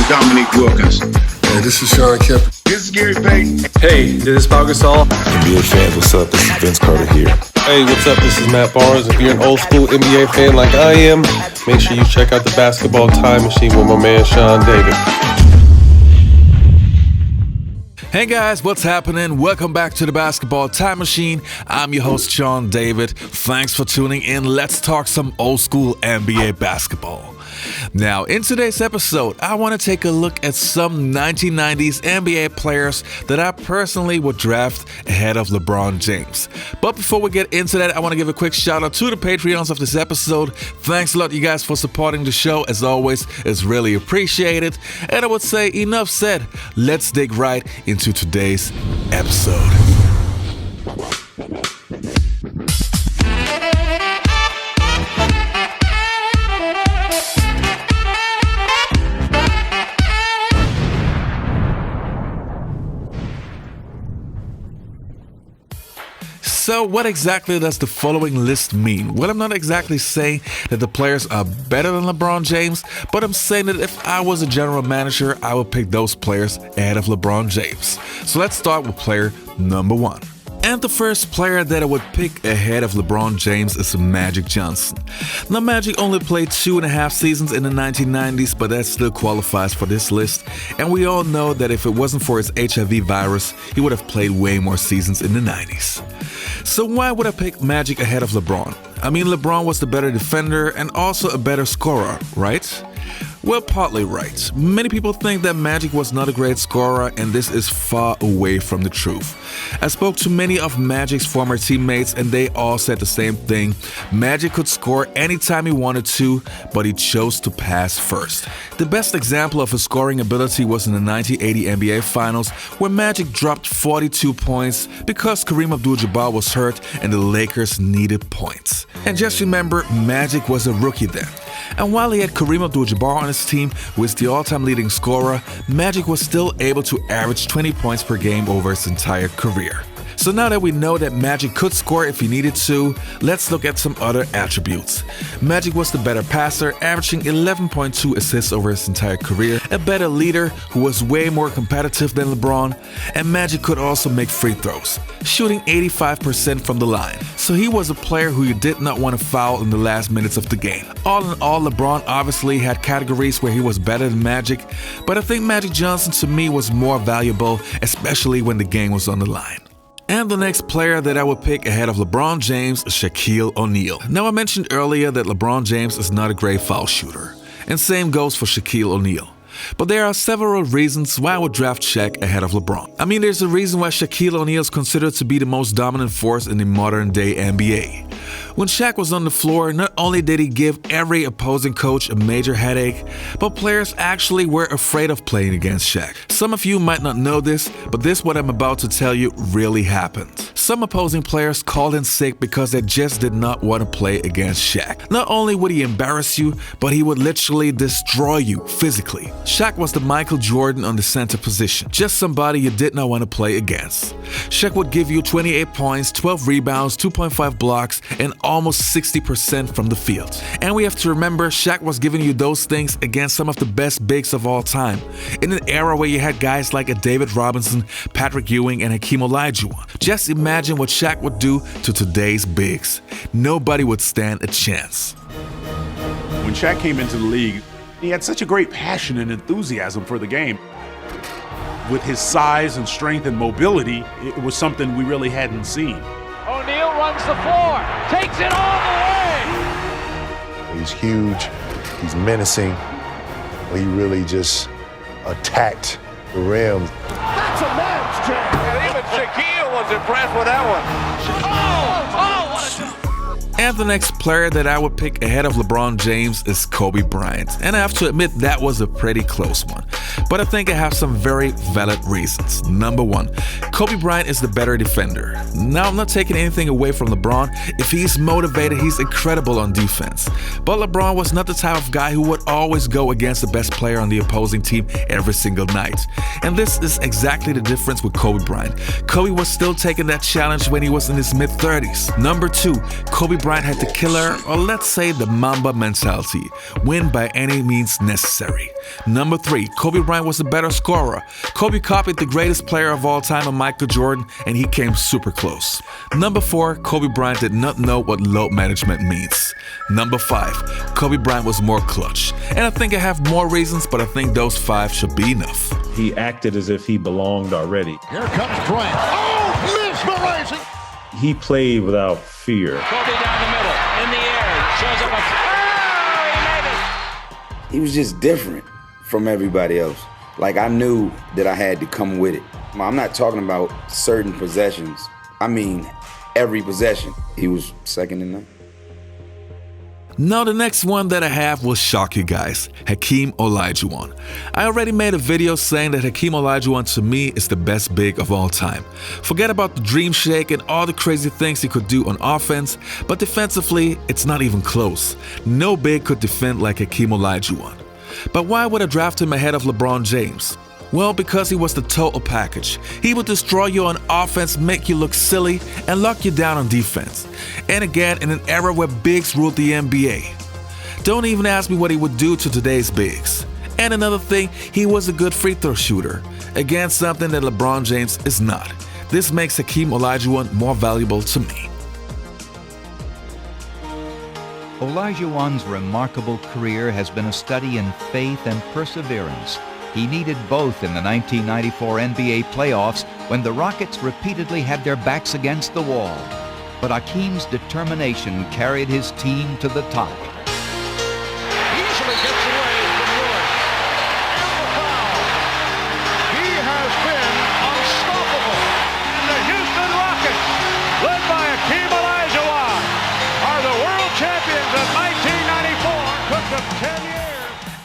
Dominique Wilkins. Hey, this is Sean Kemp. This is Gary Payton. Hey, this is Pau Gasol. NBA fans, what's up? This is Vince Carter here. Hey, what's up? This is Matt Barnes. If you're an old school NBA fan like I am, make sure you check out the Basketball Time Machine with my man Sean David. Hey guys, what's happening? Welcome back to the Basketball Time Machine. I'm your host, Sean David. Thanks for tuning in. Let's talk some old school NBA basketball. Now, in today's episode, I want to take a look at some 1990s NBA players that I personally would draft ahead of LeBron James. But before we get into that, I want to give a quick shout out to the Patreons of this episode. Thanks a lot, you guys, for supporting the show. As always, it's really appreciated. And I would say, enough said. Let's dig right into today's episode. So what exactly does the following list mean? Well, I'm not exactly saying that the players are better than LeBron James, but I'm saying that if I was a general manager, I would pick those players ahead of LeBron James. So let's start with player number 1. And the first player that I would pick ahead of LeBron James is Magic Johnson. Now, Magic only played 2.5 seasons in the 1990s, but that still qualifies for this list. And we all know that if it wasn't for his HIV virus, he would have played way more seasons in the 90s. So why would I pick Magic ahead of LeBron? I mean, LeBron was the better defender and also a better scorer, right? Well, partly right. Many people think that Magic was not a great scorer, and this is far away from the truth. I spoke to many of Magic's former teammates, and they all said the same thing. Magic could score anytime he wanted to, but he chose to pass first. The best example of his scoring ability was in the 1980 NBA Finals, where Magic dropped 42 points because Kareem Abdul-Jabbar was hurt and the Lakers needed points. And just remember, Magic was a rookie then. And while he had Kareem Abdul-Jabbar on his team, who is the all-time leading scorer, Magic was still able to average 20 points per game over his entire career. So now that we know that Magic could score if he needed to, let's look at some other attributes. Magic was the better passer, averaging 11.2 assists over his entire career, a better leader who was way more competitive than LeBron, and Magic could also make free throws, shooting 85% from the line. So he was a player who you did not want to foul in the last minutes of the game. All in all, LeBron obviously had categories where he was better than Magic, but I think Magic Johnson to me was more valuable, especially when the game was on the line. And the next player that I would pick ahead of LeBron James is Shaquille O'Neal. Now, I mentioned earlier that LeBron James is not a great foul shooter, and same goes for Shaquille O'Neal. But there are several reasons why I would draft Shaq ahead of LeBron. I mean, there's a reason why Shaquille O'Neal is considered to be the most dominant force in the modern day NBA. When Shaq was on the floor, not only did he give every opposing coach a major headache, but players actually were afraid of playing against Shaq. Some of you might not know this, but this what I'm about to tell you really happened. Some opposing players called in sick because they just did not want to play against Shaq. Not only would he embarrass you, but he would literally destroy you physically. Shaq was the Michael Jordan on the center position, just somebody you did not want to play against. Shaq would give you 28 points, 12 rebounds, 2.5 blocks, and almost 60% from the field. And we have to remember, Shaq was giving you those things against some of the best bigs of all time, in an era where you had guys like a David Robinson, Patrick Ewing, and Hakeem Olajuwon. Just imagine what Shaq would do to today's bigs. Nobody would stand a chance. When Shaq came into the league, he had such a great passion and enthusiasm for the game. With his size and strength and mobility, it was something we really hadn't seen. O'Neal runs the floor, takes it all the way. He's huge, he's menacing. He really just attacked the rim. That's a man's jam. And even Shaquille was impressed with that one. What a... And the next player that I would pick ahead of LeBron James is Kobe Bryant. And I have to admit that was a pretty close one. But I think I have some very valid reasons. Number 1, Kobe Bryant is the better defender. Now, I'm not taking anything away from LeBron. If he's motivated, he's incredible on defense. But LeBron was not the type of guy who would always go against the best player on the opposing team every single night. And this is exactly the difference with Kobe Bryant. Kobe was still taking that challenge when he was in his mid-30s. Number 2, Kobe Bryant Bryant had the killer, or let's say the Mamba mentality. Win by any means necessary. Number 3, Kobe Bryant was the better scorer. Kobe copied the greatest player of all time in Michael Jordan, and he came super close. Number 4, Kobe Bryant did not know what load management means. Number 5, Kobe Bryant was more clutch. And I think I have more reasons, but I think those 5 should be enough. He acted as if he belonged already. Here comes Bryant. Oh, mesmerizing! He played without fear. Kobe down the middle, in the air, shows up he made it! He was just different from everybody else. Like, I knew that I had to come with it. I'm not talking about certain possessions. I mean, every possession. He was second to none. Now the next one that I have will shock you guys, Hakeem Olajuwon. I already made a video saying that Hakeem Olajuwon to me is the best big of all time. Forget about the dream shake and all the crazy things he could do on offense, but defensively, it's not even close. No big could defend like Hakeem Olajuwon. But why would I draft him ahead of LeBron James? Well, because he was the total package. He would destroy you on offense, make you look silly, and lock you down on defense. And again, in an era where bigs ruled the NBA. Don't even ask me what he would do to today's bigs. And another thing, he was a good free throw shooter. Again, something that LeBron James is not. This makes Hakeem Olajuwon more valuable to me. Olajuwon's remarkable career has been a study in faith and perseverance. He needed both in the 1994 NBA playoffs when the Rockets repeatedly had their backs against the wall. But Hakeem's determination carried his team to the top. Easily gets away from Lillard. And the foul. He has been unstoppable. And the Houston Rockets, led by Hakeem Olajuwon, are the world champions of 1994. Took them 10 years.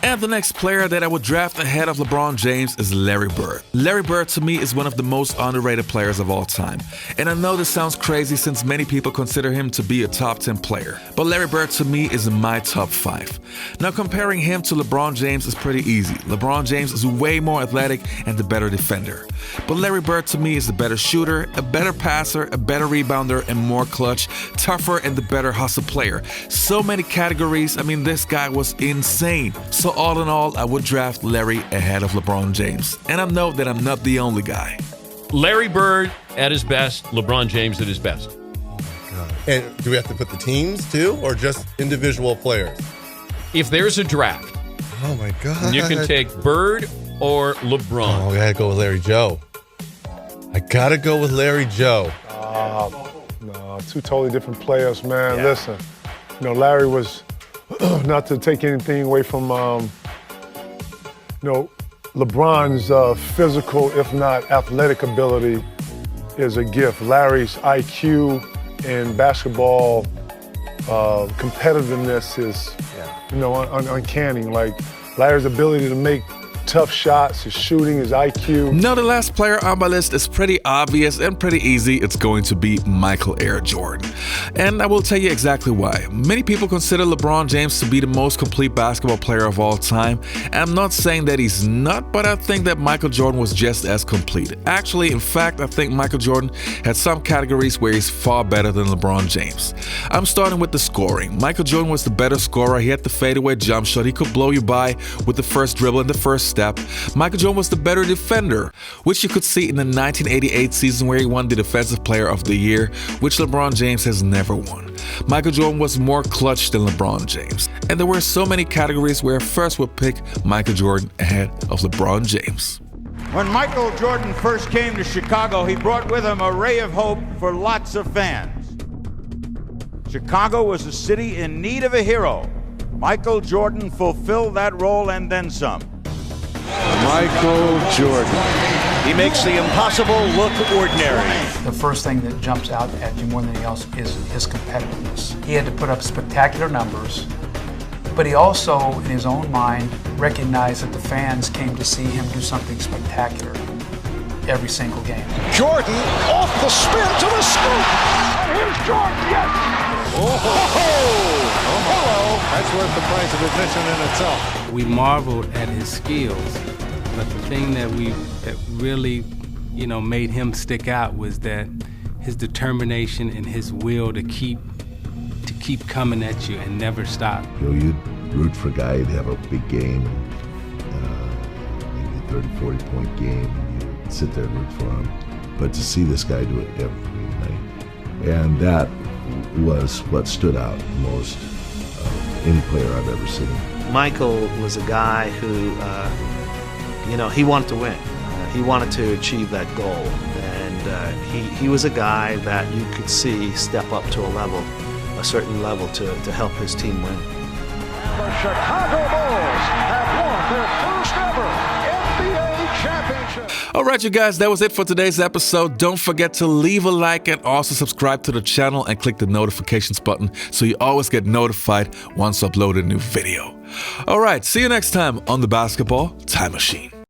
And the next player that I would draft ahead of LeBron James is Larry Bird. Larry Bird to me is one of the most underrated players of all time. And I know this sounds crazy since many people consider him to be a top 10 player. But Larry Bird to me is in my top 5. Now comparing him to LeBron James is pretty easy. LeBron James is way more athletic and the better defender. But Larry Bird to me is the better shooter, a better passer, a better rebounder, and more clutch, tougher, and the better hustle player. So many categories. I mean, this guy was insane. So all in all, I would draft Larry ahead of LeBron James. And I know that I'm not the only guy. Larry Bird at his best, LeBron James at his best. And do we have to put the teams too, or just individual players? If there's a draft, oh my God, you can take Bird or LeBron. Oh, I gotta go with Larry Joe. I gotta go with Larry Joe. No, two totally different players, man. Yeah. Listen, Larry was, not to take anything away from, LeBron's physical, if not athletic ability is a gift. Larry's IQ and basketball competitiveness is, uncanny. Like, Larry's ability to make tough shots, his shooting, his IQ. Now the last player on my list is pretty obvious and pretty easy. It's going to be Michael Air Jordan. And I will tell you exactly why. Many people consider LeBron James to be the most complete basketball player of all time. And I'm not saying that he's not, but I think that Michael Jordan was just as complete. Actually, in fact, I think Michael Jordan had some categories where he's far better than LeBron James. I'm starting with the scoring. Michael Jordan was the better scorer. He had the fadeaway jump shot. He could blow you by with the first dribble and the first step. Michael Jordan was the better defender, which you could see in the 1988 season where he won the Defensive Player of the Year, which LeBron James has never won. Michael Jordan was more clutch than LeBron James. And there were so many categories where I first would pick Michael Jordan ahead of LeBron James. When Michael Jordan first came to Chicago, he brought with him a ray of hope for lots of fans. Chicago was a city in need of a hero. Michael Jordan fulfilled that role and then some. Michael Jordan. He makes the impossible look ordinary. The first thing that jumps out at you more than anything else is his competitiveness. He had to put up spectacular numbers, but he also, in his own mind, recognized that the fans came to see him do something spectacular every single game. Jordan off the spin to the scoop. Here's Jordan, yes! Hello. That's worth the price of admission in itself. We marveled at his skills, but the thing that really, made him stick out was that his determination and his will to keep keep coming at you and never stop. You know, you'd root for a guy, you'd have a big game, maybe a 30, 40-point game, and you'd sit there and root for him. But to see this guy do it every night, and that was what stood out most of any player I've ever seen. Michael was a guy who, he wanted to win. He wanted to achieve that goal, and he was a guy that you could see step up to a certain level to help his team win. The Chicago Bulls have won their first ever NBA championship. All right, you guys, that was it for today's episode. Don't forget to leave a like and also subscribe to the channel and click the notifications button so you always get notified once I upload a new video. All right, see you next time on the Basketball Time Machine.